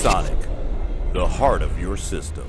Panasonic, the heart of your system.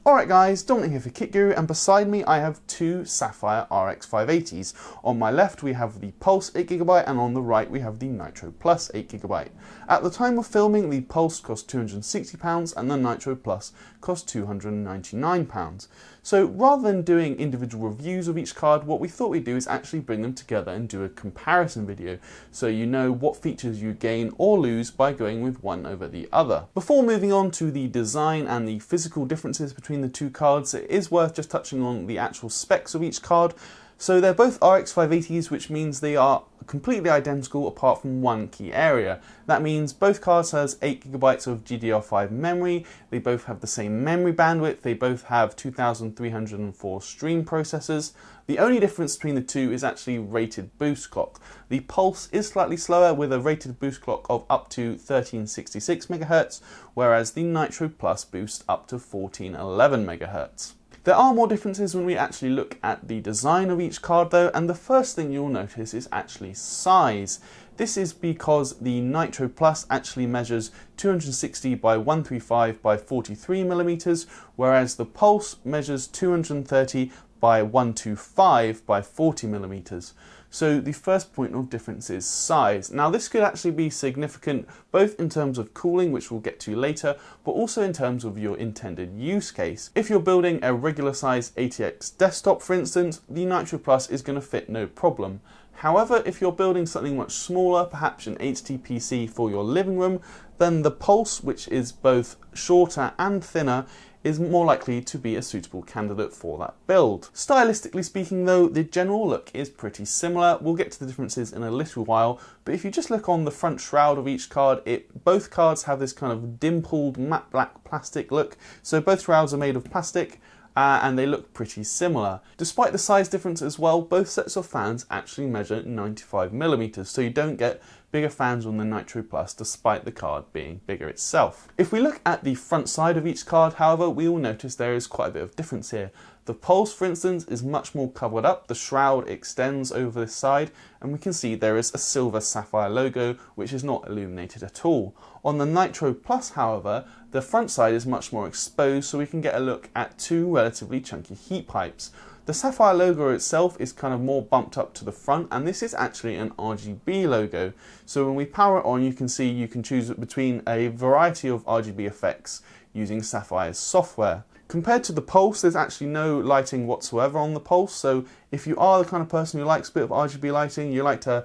Alright guys, Dominic here for Kit Guru, and beside me I have two Sapphire RX580s. On my left we have the Pulse 8GB and on the right we have the Nitro Plus 8GB. At the time of filming, the Pulse cost £260 and the Nitro Plus cost £299. So rather than doing individual reviews of each card, what we thought we'd do is actually bring them together and do a comparison video, so you know what features you gain or lose by going with one over the other. Before moving on to the design and the physical differences between the two cards, it is worth just touching on the actual specs of each card. So they're both RX580s, which means they are completely identical apart from one key area. That means both cards has 8GB of GDDR5 memory, they both have the same memory bandwidth, they both have 2304 stream processors. The only difference between the two is actually rated boost clock. The Pulse is slightly slower with a rated boost clock of up to 1366 MHz, whereas the Nitro Plus boosts up to 1411 MHz. There are more differences when we actually look at the design of each card though, and the first thing you'll notice is actually size. This is because the Nitro Plus actually measures 260 by 135 by 43mm, whereas the Pulse measures 230 by 125 by 40mm. So the first point of difference is size. Now this could actually be significant both in terms of cooling, which we'll get to later, but also in terms of your intended use case. If you're building a regular size ATX desktop, for instance, the Nitro Plus is going to fit no problem. However, if you're building something much smaller, perhaps an HP PC for your living room, then the Pulse, which is both shorter and thinner, is more likely to be a suitable candidate for that build. Stylistically speaking though, the general look is pretty similar. We'll get to the differences in a little while, but if you just look on the front shroud of each card, both cards have this kind of dimpled matte black plastic look. So both shrouds are made of plastic, and they look pretty similar. Despite the size difference as well, both sets of fans actually measure 95mm, so you don't get bigger fans on the Nitro Plus despite the card being bigger itself. If we look at the front side of each card, however, we will notice there is quite a bit of difference here. The Pulse, for instance, is much more covered up, the shroud extends over this side, and we can see there is a silver sapphire logo which is not illuminated at all. On the Nitro Plus, however, the front side is much more exposed, so we can get a look at two relatively chunky heat pipes. The sapphire logo itself is kind of more bumped up to the front, and this is actually an RGB logo. So when we power it on, you can see you can choose between a variety of RGB effects using Sapphire's software. Compared to the Pulse, there's actually no lighting whatsoever on the Pulse, so if you are the kind of person who likes a bit of RGB lighting, you like to,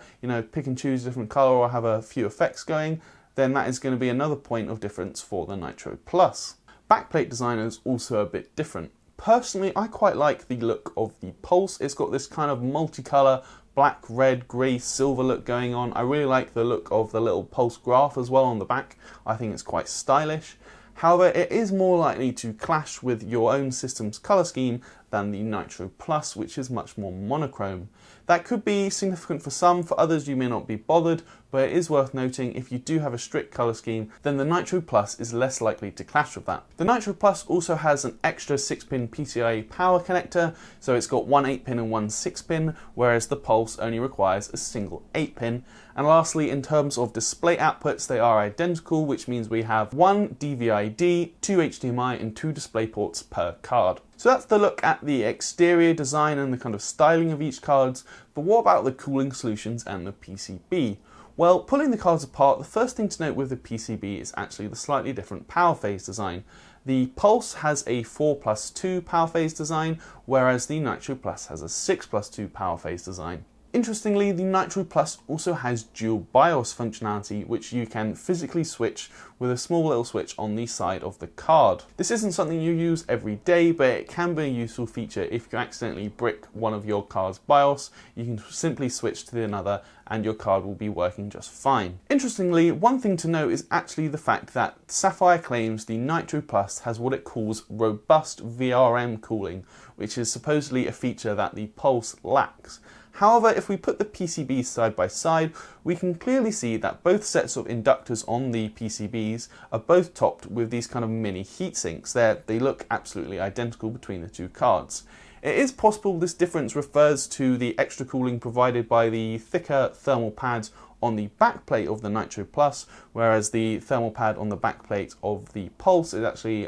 pick and choose a different color or have a few effects going, then that is going to be another point of difference for the Nitro Plus. Backplate design is also a bit different. Personally, I quite like the look of the Pulse. It's got this kind of multicolour black, red, grey, silver look going on. I really like the look of the little Pulse graph as well on the back. I think it's quite stylish. However, it is more likely to clash with your own system's colour scheme than the Nitro Plus, which is much more monochrome. That could be significant for some, for others you may not be bothered, but it is worth noting if you do have a strict colour scheme, then the Nitro Plus is less likely to clash with that. The Nitro Plus also has an extra 6-pin PCIe power connector, so it's got one 8-pin and one 6-pin, whereas the Pulse only requires a single 8-pin. And lastly, in terms of display outputs, they are identical, which means we have one DVI-D, two HDMI and two display ports per card. So that's the look at the exterior design and the kind of styling of each card, but what about the cooling solutions and the PCB? Well, pulling the cards apart, the first thing to note with the PCB is actually the slightly different power phase design. The Pulse has a 4+2 power phase design, whereas the Nitro Plus has a 6+2 power phase design. Interestingly, the Nitro Plus also has dual BIOS functionality, which you can physically switch with a small little switch on the side of the card. This isn't something you use every day, but it can be a useful feature if you accidentally brick one of your card's BIOS. You can simply switch to another and your card will be working just fine. Interestingly, one thing to note is actually the fact that Sapphire claims the Nitro Plus has what it calls robust VRM cooling, which is supposedly a feature that the Pulse lacks. However, if we put the PCBs side by side, we can clearly see that both sets of inductors on the PCBs are both topped with these kind of mini heat sinks. They look absolutely identical between the two cards. It is possible this difference refers to the extra cooling provided by the thicker thermal pads on the backplate of the Nitro Plus, whereas the thermal pad on the backplate of the Pulse is actually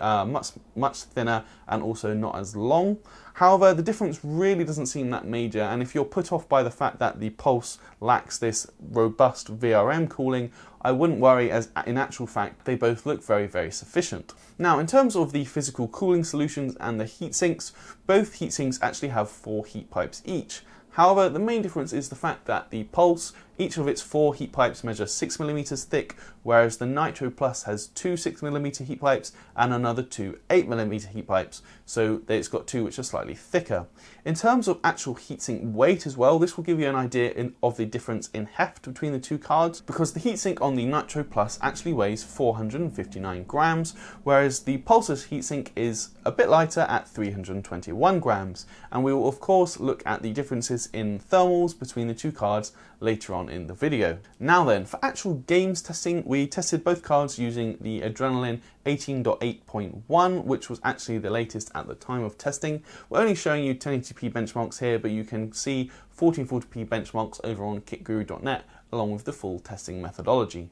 much thinner and also not as long. However, the difference really doesn't seem that major, and if you're put off by the fact that the Pulse lacks this robust VRM cooling, I wouldn't worry, as in actual fact they both look very sufficient. Now, in terms of the physical cooling solutions and the heat sinks, both heat sinks actually have 4 heat pipes each. However, the main difference is the fact that the Pulse, each of its 4 heat pipes measure 6mm thick, whereas the Nitro Plus has 2 6mm heat pipes and another 2 8mm heat pipes, so it's got 2 which are slightly thicker. In terms of actual heatsink weight as well, this will give you an idea of the difference in heft between the two cards, because the heatsink on the Nitro Plus actually weighs 459 grams, whereas the Pulse's heatsink is a bit lighter at 321 grams, and we will of course look at the differences in thermals between the two cards later on in the video. Now then, for actual games testing, we tested both cards using the Adrenaline 18.8.1, which was actually the latest at the time of testing. We're only showing you 1080p benchmarks here, but you can see 1440p benchmarks over on kitguru.net along with the full testing methodology.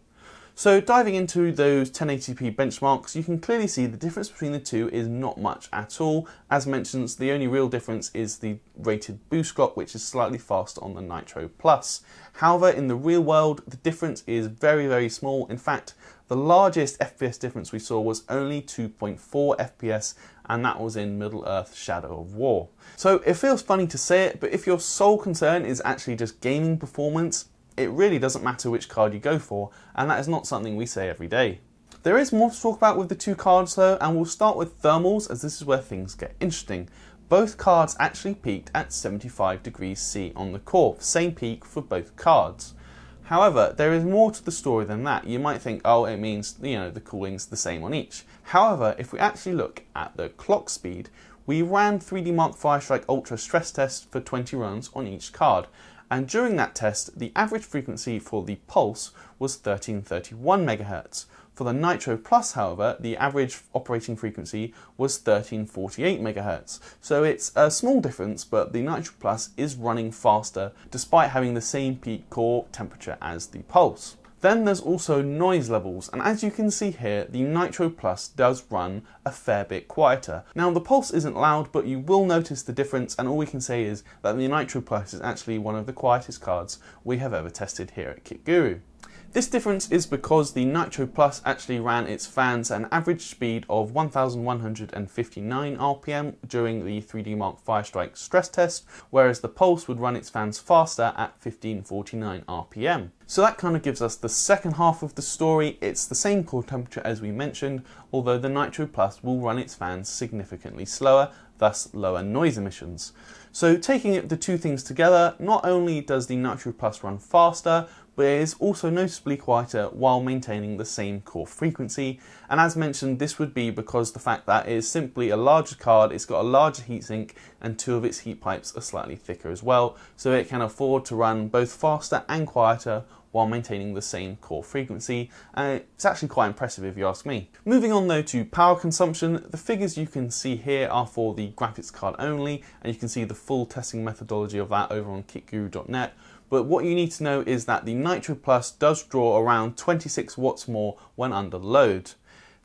So diving into those 1080p benchmarks, you can clearly see the difference between the two is not much at all. As mentioned, the only real difference is the rated boost clock, which is slightly faster on the Nitro Plus. However, in the real world, the difference is very small. In fact, the largest FPS difference we saw was only 2.4 FPS, and that was in Middle-earth Shadow of War. So it feels funny to say it, but if your sole concern is actually just gaming performance, it really doesn't matter which card you go for, and that is not something we say every day. There is more to talk about with the two cards though, and we'll start with thermals, as this is where things get interesting. Both cards actually peaked at 75 degrees C on the core, same peak for both cards. However, there is more to the story than that. You might think, oh, it means, the cooling's the same on each. However, if we actually look at the clock speed, we ran 3D Mark Firestrike Ultra stress tests for 20 runs on each card. And during that test, the average frequency for the Pulse was 1331 MHz. For the Nitro Plus, however, the average operating frequency was 1348 MHz. So it's a small difference, but the Nitro Plus is running faster despite having the same peak core temperature as the Pulse. Then there's also noise levels, and as you can see here, the Nitro Plus does run a fair bit quieter. Now the Pulse isn't loud, but you will notice the difference, and all we can say is that the Nitro Plus is actually one of the quietest cards we have ever tested here at KitGuru. This difference is because the Nitro Plus actually ran its fans at an average speed of 1159 RPM during the 3D Mark Firestrike stress test, whereas the Pulse would run its fans faster at 1549 RPM. So that kind of gives us the second half of the story. It's the same core temperature as we mentioned, although the Nitro Plus will run its fans significantly slower, thus lower noise emissions. So taking the two things together, not only does the Nitro Plus run faster, but it is also noticeably quieter while maintaining the same core frequency. And as mentioned, this would be because the fact that it is simply a larger card, it's got a larger heatsink, and 2 of its heat pipes are slightly thicker as well, so it can afford to run both faster and quieter while maintaining the same core frequency, and it's actually quite impressive if you ask me. Moving on though to power consumption, the figures you can see here are for the graphics card only, and you can see the full testing methodology of that over on kitguru.net. But what you need to know is that the Nitro Plus does draw around 26 watts more when under load.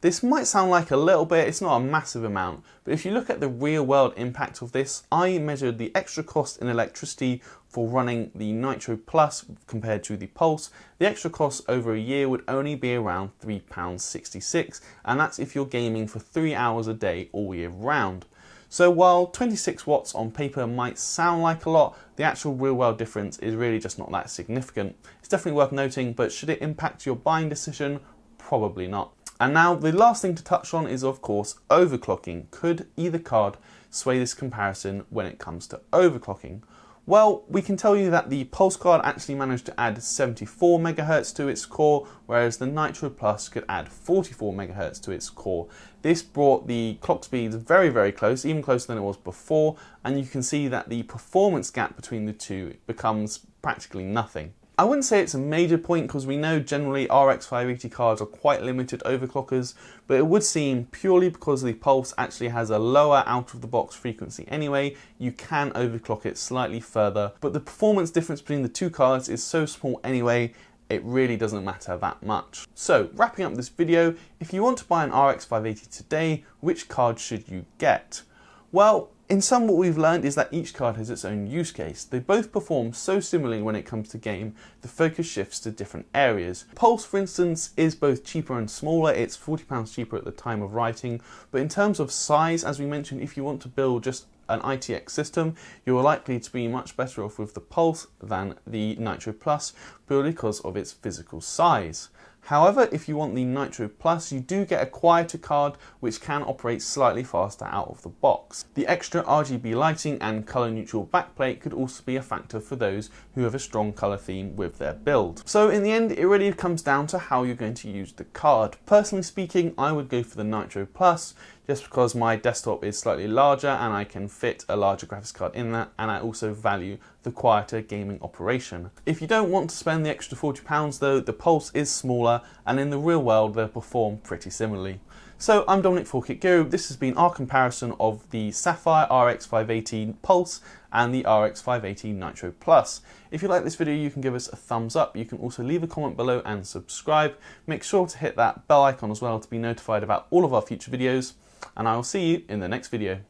This might sound like a little bit, it's not a massive amount, but if you look at the real world impact of this, I measured the extra cost in electricity for running the Nitro Plus compared to the Pulse. The extra cost over a year would only be around £3.66, and that's if you're gaming for 3 hours a day all year round. So while 26 watts on paper might sound like a lot, the actual real world difference is really just not that significant. It's definitely worth noting, but should it impact your buying decision? Probably not. And now the last thing to touch on is of course overclocking. Could either card sway this comparison when it comes to overclocking? Well, we can tell you that the Pulse card actually managed to add 74 MHz to its core, whereas the Nitro Plus could add 44 MHz to its core. This brought the clock speeds very close, even closer than it was before, and you can see that the performance gap between the two becomes practically nothing. I wouldn't say it's a major point because we know generally RX 580 cards are quite limited overclockers, but it would seem purely because the Pulse actually has a lower out of the box frequency anyway, you can overclock it slightly further, but the performance difference between the two cards is so small anyway, it really doesn't matter that much. So wrapping up this video, if you want to buy an RX 580 today, which card should you get? Well, in sum, what we've learned is that each card has its own use case. They both perform so similarly when it comes to game, the focus shifts to different areas. Pulse, for instance, is both cheaper and smaller. It's £40 cheaper at the time of writing, but in terms of size, as we mentioned, if you want to build just an ITX system, you're likely to be much better off with the Pulse than the Nitro Plus, purely because of its physical size. However, if you want the Nitro Plus, you do get a quieter card which can operate slightly faster out of the box. The extra RGB lighting and colour neutral backplate could also be a factor for those who have a strong colour theme with their build. So in the end, it really comes down to how you're going to use the card. Personally speaking, I would go for the Nitro Plus, just because my desktop is slightly larger and I can fit a larger graphics card in that, and I also value the quieter gaming operation. If you don't want to spend the extra £40 though, the Pulse is smaller and in the real world they'll perform pretty similarly. So I'm Dominic for Kit Guru. This has been our comparison of the Sapphire RX580 Pulse and the RX580 Nitro Plus. If you like this video, you can give us a thumbs up. You can also leave a comment below and subscribe. Make sure to hit that bell icon as well to be notified about all of our future videos, and I will see you in the next video.